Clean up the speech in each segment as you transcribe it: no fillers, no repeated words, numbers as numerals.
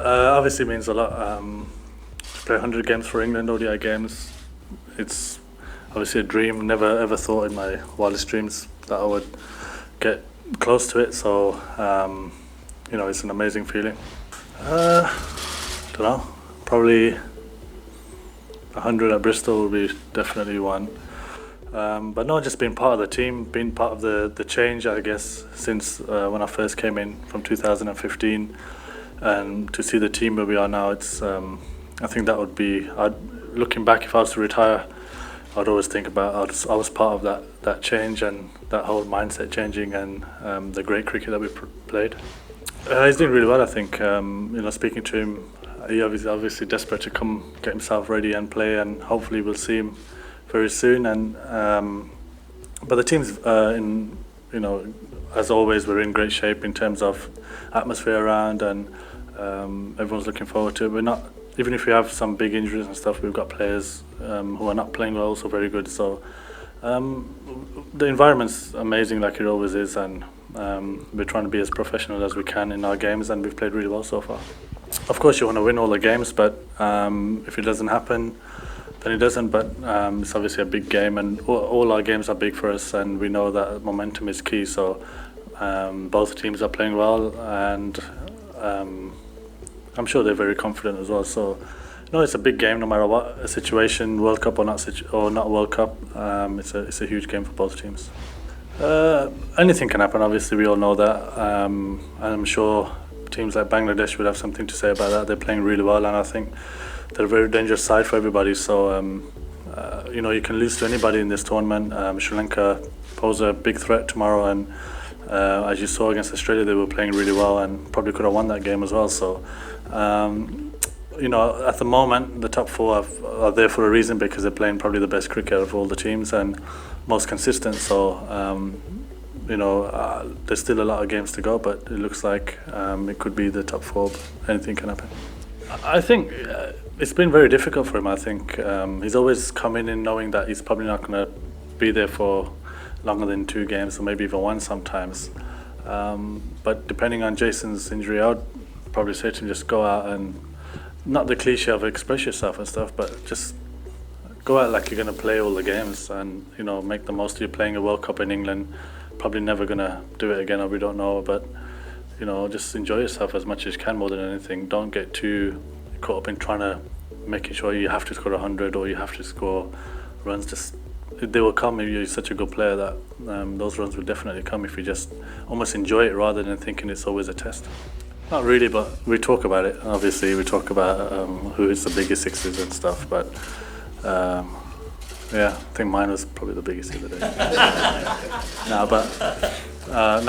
Obviously means a lot. To play 100 games for England, ODI games, it's obviously a dream. Never ever thought in my wildest dreams that I would get close to it. So, it's an amazing feeling. Don't know. Probably 100 at Bristol will be definitely one. But no, just being part of the team, being part of the change, I guess, since when I first came in from 2015, and to see the team where we are now, it's. I think that would be. Looking back, if I was to retire, I'd always think about I was part of that change and that whole mindset changing and the great cricket that we played. He's doing really well, I think. Speaking to him, he obviously desperate to come get himself ready and play, and hopefully we'll see him very soon. And but the team's as always, we're in great shape in terms of atmosphere around, and everyone's looking forward to it. We're not. Even if we have some big injuries and stuff, we've got players who are not playing well, also very good. So the environment's amazing, like it always is, and we're trying to be as professional as we can in our games, and we've played really well so far. Of course, you want to win all the games, but if it doesn't happen, then it doesn't. But it's obviously a big game, and all our games are big for us, and we know that momentum is key. So both teams are playing well, and I'm sure they're very confident as well. So, it's a big game no matter what a situation, World Cup or not World Cup. It's a huge game for both teams. Anything can happen. Obviously, we all know that. I'm sure teams like Bangladesh would have something to say about that. They're playing really well, and I think they're a very dangerous side for everybody. So, you can lose to anybody in this tournament. Sri Lanka pose a big threat tomorrow, and as you saw against Australia, they were playing really well and probably could have won that game as well. So, at the moment, the top four are there for a reason, because they're playing probably the best cricket of all the teams and most consistent. So, there's still a lot of games to go, but it looks like it could be the top four. Anything can happen. I think it's been very difficult for him. I think he's always coming in knowing that he's probably not going to be there for longer than 2 games, or maybe even 1 sometimes. But depending on Jason's injury, I would probably say to him, just go out and, not the cliche of express yourself and stuff, but just go out like you're going to play all the games, and make the most of you playing a World Cup in England. Probably never going to do it again, or we don't know, but just enjoy yourself as much as you can more than anything. Don't get too caught up in trying to making sure you have to score 100 or you have to score runs. Just they will come if you're such a good player that those runs will definitely come if you just almost enjoy it rather than thinking it's always a test. Not really, but we talk about it. Obviously, we talk about who is the biggest sixes and stuff, but I think mine was probably the biggest the other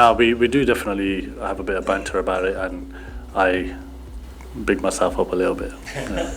day. We do definitely have a bit of banter about it, and I big myself up a little bit. Yeah.